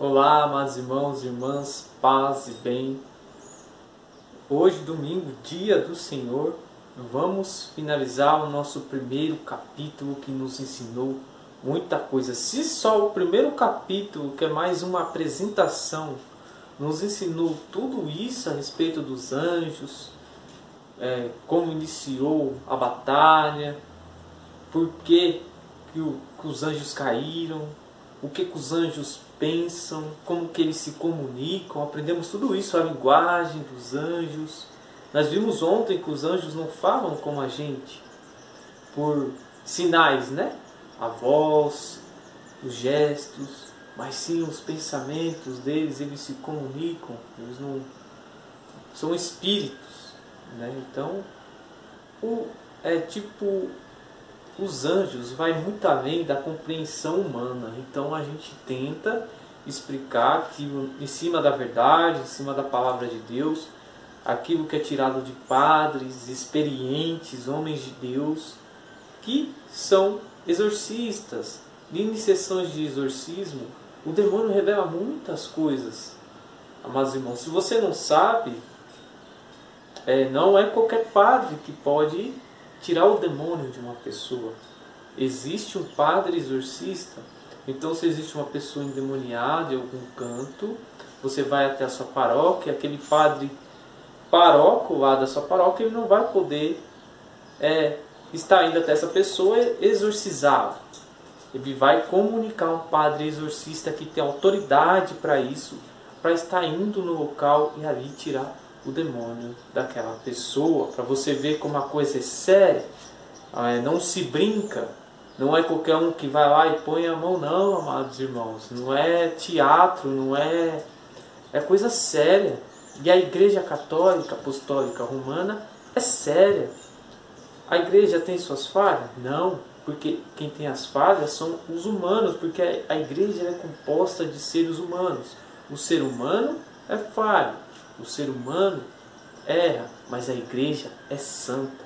Olá, amados irmãos e irmãs, paz e bem. Hoje, domingo, dia do Senhor, vamos finalizar o nosso primeiro capítulo que nos ensinou muita coisa. Se só o primeiro capítulo, que é mais uma apresentação, nos ensinou tudo isso a respeito dos anjos, como iniciou a batalha, por que os anjos caíram, o que os anjos pensam, como que eles se comunicam, aprendemos tudo isso, a linguagem dos anjos. Nós vimos ontem que os anjos não falam como a gente, por sinais, né? A voz, os gestos, mas sim os pensamentos deles, eles se comunicam, eles não são espíritos, né? Então, os anjos vai muito além da compreensão humana. Então a gente tenta explicar aquilo em cima da verdade, em cima da palavra de Deus, aquilo que é tirado de padres, experientes, homens de Deus, que são exorcistas. Em sessões de exorcismo, o demônio revela muitas coisas. Amados irmãos, se você não sabe, não é qualquer padre que pode tirar o demônio de uma pessoa. Existe um padre exorcista. Então, se existe uma pessoa endemoniada em algum canto, você vai até a sua paróquia, aquele padre paróquio lá da sua paróquia, ele não vai poder estar indo até essa pessoa e exorcizá-la. Ele vai comunicar um padre exorcista que tem autoridade para isso, para estar indo no local e ali tirar o demônio daquela pessoa, para você ver como a coisa é séria. Não se brinca, não é qualquer um que vai lá e põe a mão, não, amados irmãos, não é teatro, não é coisa séria. E a Igreja Católica Apostólica Romana é séria. A igreja tem suas falhas? Não, porque quem tem as falhas são os humanos, porque a igreja é composta de seres humanos. O ser humano é falho, o ser humano erra, mas a igreja é santa.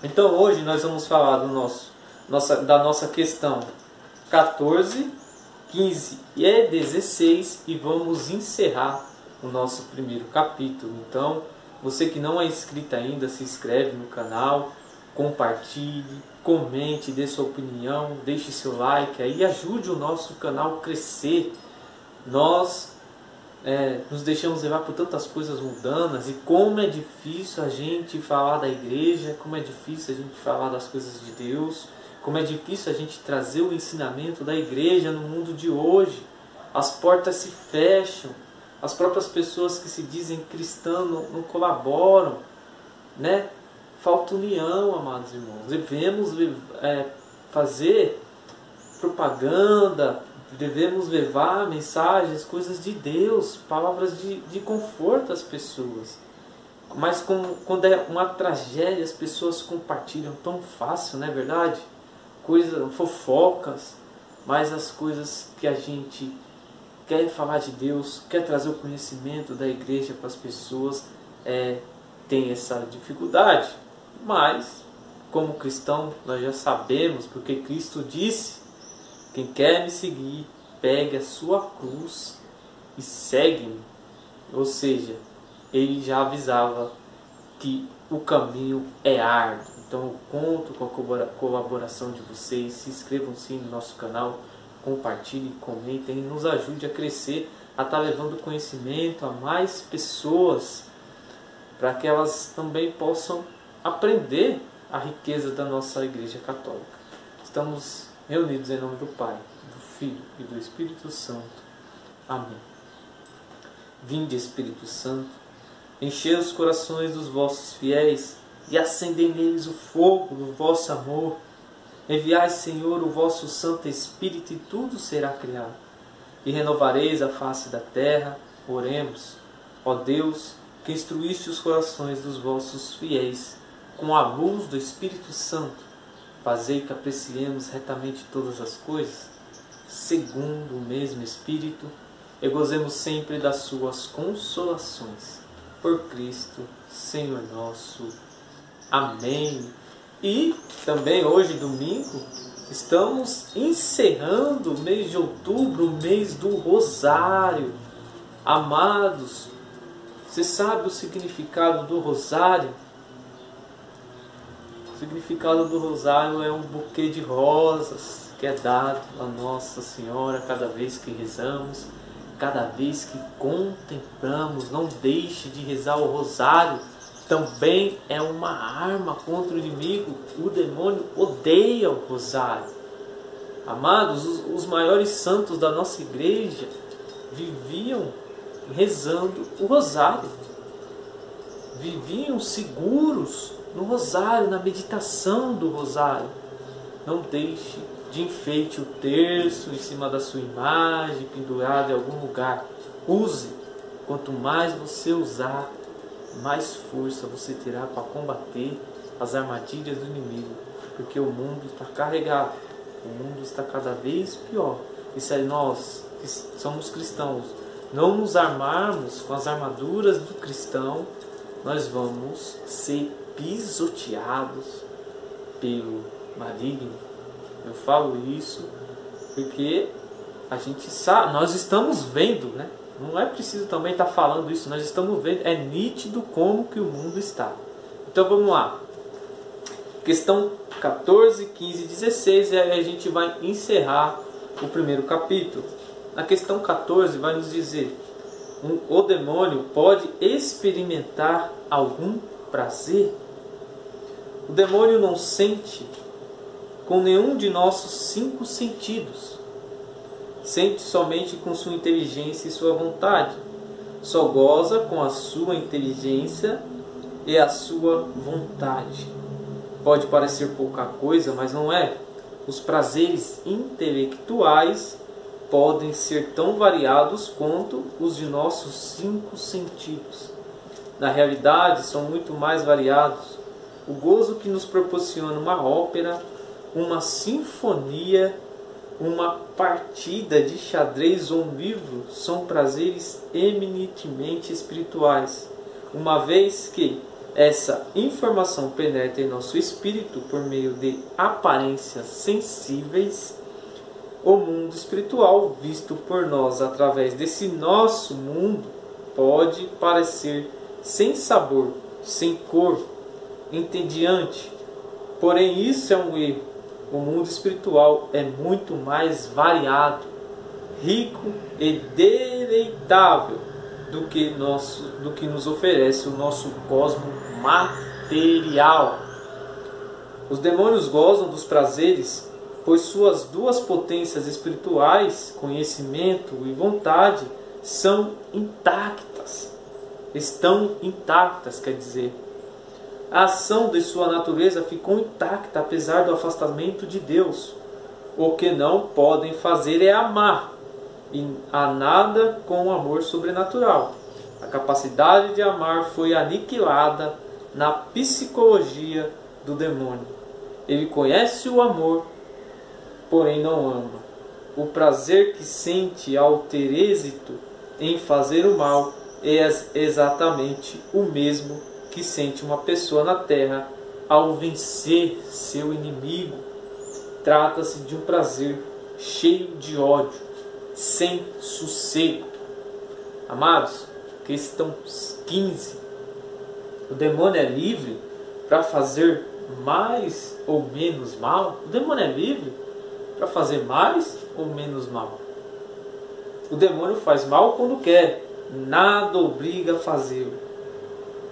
Então hoje nós vamos falar da nossa questão 14, 15 e 16 e vamos encerrar o nosso primeiro capítulo. Então, você que não é inscrito ainda, se inscreve no canal, compartilhe, comente, dê sua opinião, deixe seu like aí, ajude o nosso canal a crescer. Nós nos deixamos levar por tantas coisas mundanas e como é difícil a gente falar da igreja, como é difícil a gente falar das coisas de Deus, como é difícil a gente trazer o ensinamento da igreja no mundo de hoje. As portas se fecham, as próprias pessoas que se dizem cristãs não colaboram, né? Falta união, amados irmãos. Devemos fazer propaganda, devemos levar mensagens, coisas de Deus, palavras de conforto às pessoas. Mas quando é uma tragédia, as pessoas compartilham tão fácil, não é verdade? Fofocas, mas as coisas que a gente quer falar de Deus, quer trazer o conhecimento da igreja para as pessoas, tem essa dificuldade. Mas, como cristão, nós já sabemos, porque Cristo disse: quem quer me seguir, pegue a sua cruz e segue-me. Ou seja, ele já avisava que o caminho é árduo. Então eu conto com a colaboração de vocês. Se inscrevam sim no nosso canal, compartilhem, comentem e nos ajude a crescer, a estar levando conhecimento a mais pessoas, para que elas também possam aprender a riqueza da nossa Igreja Católica. Estamos reunidos em nome do Pai, do Filho e do Espírito Santo. Amém. Vinde, Espírito Santo, enchei os corações dos vossos fiéis e acendei neles o fogo do vosso amor. Enviai, Senhor, o vosso Santo Espírito e tudo será criado. E renovareis a face da terra. Oremos. Ó Deus, que instruíste os corações dos vossos fiéis com a luz do Espírito Santo, fazei que apreciemos retamente todas as coisas, segundo o mesmo Espírito, e gozemos sempre das suas consolações. Por Cristo, Senhor nosso. Amém. E também hoje, domingo, Estamos encerrando o mês de outubro, o mês do Rosário. Amados, você sabe o significado do Rosário? O significado do Rosário é um buquê de rosas que é dado a Nossa Senhora cada vez que rezamos, cada vez que contemplamos. Não deixe de rezar o Rosário. Também é uma arma contra o inimigo. O demônio odeia o Rosário. Amados, os maiores santos da nossa igreja viviam rezando o Rosário. Viviam seguros no Rosário, na meditação do Rosário. Não deixe de enfeite o terço em cima da sua imagem, pendurado em algum lugar. Use. Quanto mais você usar, mais força você terá para combater as armadilhas do inimigo, porque o mundo está carregado, o mundo está cada vez pior. E se nós, que somos cristãos, não nos armarmos com as armaduras do cristão, nós vamos ser pisoteados pelo maligno. Eu falo isso porque a gente sabe, nós estamos vendo, né? Não é preciso também estar falando isso, nós estamos vendo, é nítido como que o mundo está. Então vamos lá. Questão 14, 15 e 16, e aí a gente vai encerrar o primeiro capítulo. Na questão 14 vai nos dizer: o demônio pode experimentar algum prazer? O demônio não sente com nenhum de nossos 5 sentidos. Sente somente com sua inteligência e sua vontade. Só goza com a sua inteligência e a sua vontade. Pode parecer pouca coisa, mas não é. Os prazeres intelectuais podem ser tão variados quanto os de nossos 5 sentidos. Na realidade, são muito mais variados. O gozo que nos proporciona uma ópera, uma sinfonia, uma partida de xadrez ou um livro são prazeres eminentemente espirituais, uma vez que essa informação penetra em nosso espírito por meio de aparências sensíveis. O mundo espiritual, visto por nós através desse nosso mundo, pode parecer sem sabor, sem cor, entediante. Porém, isso é um erro. O mundo espiritual é muito mais variado, rico e deleitável do que nos oferece o nosso cosmo material. Os demônios gozam dos prazeres, pois suas 2 potências espirituais, conhecimento e vontade, são intactas. Estão intactas, quer dizer. A ação de sua natureza ficou intacta apesar do afastamento de Deus. O que não podem fazer é amar, e há nada com o amor sobrenatural. A capacidade de amar foi aniquilada na psicologia do demônio. Ele conhece o amor, porém não ama. O prazer que sente ao ter êxito em fazer o mal é exatamente o mesmo que sente uma pessoa na terra ao vencer seu inimigo. Trata-se de um prazer cheio de ódio, sem sossego. Amados, questão 15. O demônio é livre para fazer mais ou menos mal? O demônio é livre para fazer mais ou menos mal? O demônio faz mal quando quer, nada obriga a fazê-lo.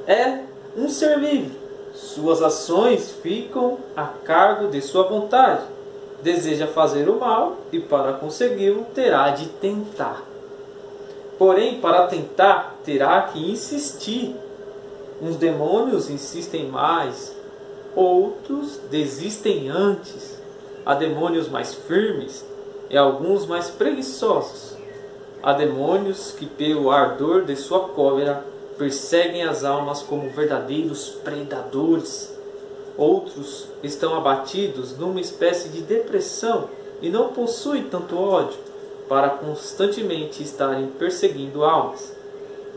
É um ser livre. Suas ações ficam a cargo de sua vontade. Deseja fazer o mal e para consegui-lo terá de tentar. Porém, para tentar, terá que insistir. Uns demônios insistem mais, outros desistem antes. Há demônios mais firmes e alguns mais preguiçosos. Há demônios que, pelo ardor de sua cólera, perseguem as almas como verdadeiros predadores. Outros estão abatidos numa espécie de depressão e não possuem tanto ódio para constantemente estarem perseguindo almas.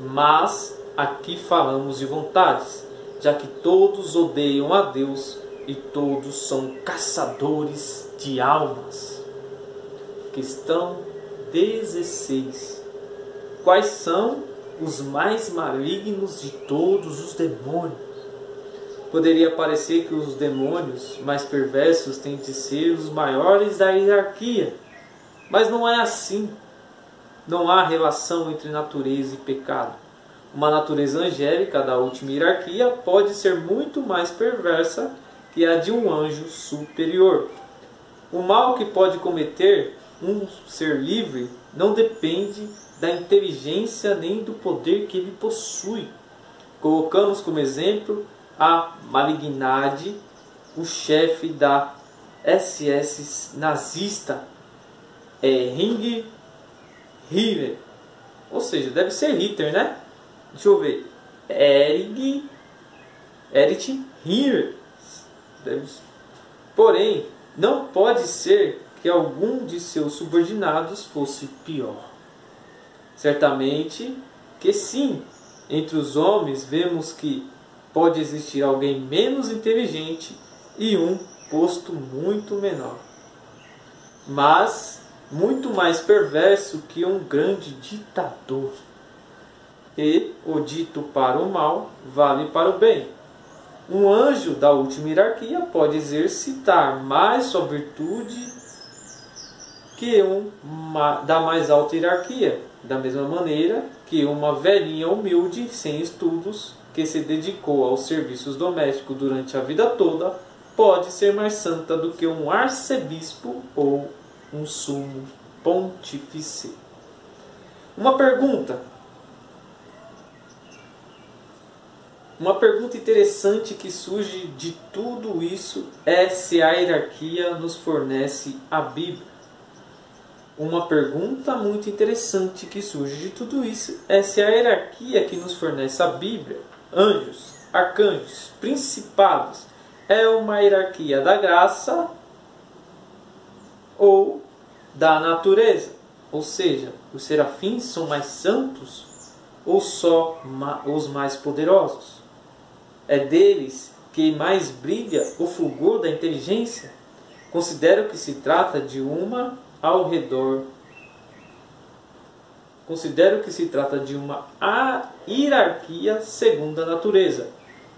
Mas aqui falamos de vontades, já que todos odeiam a Deus e todos são caçadores de almas. Questão 16. Quais são os mais malignos de todos os demônios? Poderia parecer que os demônios mais perversos têm de ser os maiores da hierarquia, mas não é assim. Não há relação entre natureza e pecado. Uma natureza angélica da última hierarquia pode ser muito mais perversa que a de um anjo superior. O mal que pode cometer um ser livre não depende da inteligência nem do poder que ele possui. Colocamos como exemplo a malignidade, o chefe da SS nazista, Ring Hitler. Ou seja, deve ser Hitler, né? Deixa eu ver. Erich Hitler. Porém, não pode ser que algum de seus subordinados fosse pior. Certamente que sim. Entre os homens vemos que pode existir alguém menos inteligente e um posto muito menor, mas muito mais perverso que um grande ditador. E o dito para o mal vale para o bem. Um anjo da última hierarquia pode exercitar mais sua virtude que da mais alta hierarquia, da mesma maneira que uma velhinha humilde, sem estudos, que se dedicou aos serviços domésticos durante a vida toda, pode ser mais santa do que um arcebispo ou um sumo pontífice. Uma pergunta interessante que surge de tudo isso é se a hierarquia nos fornece a Bíblia. Uma pergunta muito interessante que surge de tudo isso é se a hierarquia que nos fornece a Bíblia, anjos, arcanjos, principados, é uma hierarquia da graça ou da natureza. Ou seja, os serafins são mais santos ou só os mais poderosos? É deles que mais brilha o fulgor da inteligência? Considero que se trata de uma hierarquia segundo a natureza,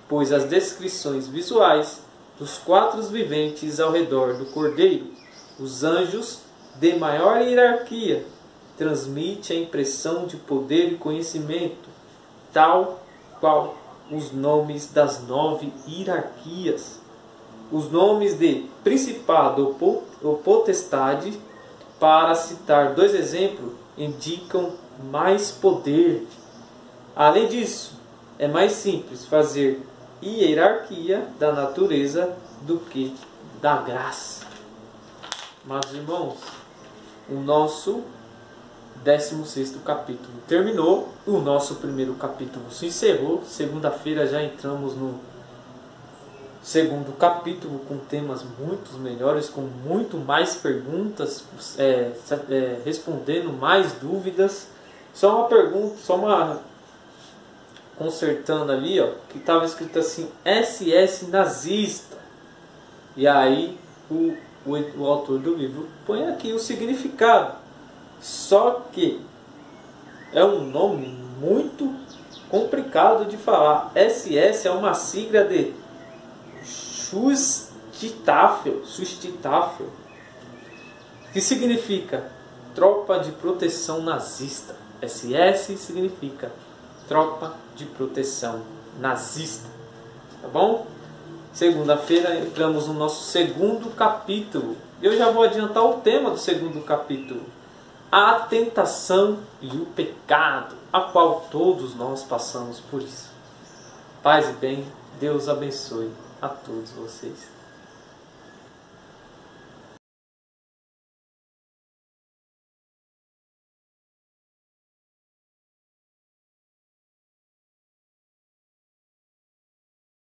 pois as descrições visuais dos quatro viventes ao redor do Cordeiro, os anjos de maior hierarquia, transmite a impressão de poder e conhecimento, tal qual os nomes das 9 hierarquias. Os nomes de principado ou potestade, para citar 2 exemplos, indicam mais poder. Além disso, é mais simples fazer hierarquia da natureza do que da graça. Mas, irmãos, o nosso 16º capítulo terminou, o nosso primeiro capítulo se encerrou. Segunda-feira já entramos no segundo capítulo com temas muito melhores, com muito mais perguntas, respondendo mais dúvidas. Só uma pergunta, consertando ali, ó, que estava escrito assim, SS nazista. E aí o autor do livro põe aqui o significado. Só que é um nome muito complicado de falar. SS é uma sigla de Schutzstaffel, que significa Tropa de Proteção Nazista. SS significa Tropa de Proteção Nazista. Tá bom? Segunda-feira entramos no nosso segundo capítulo. Eu já vou adiantar o tema do segundo capítulo. A tentação e o pecado, a qual todos nós passamos por isso. Paz e bem, Deus abençoe a todos vocês.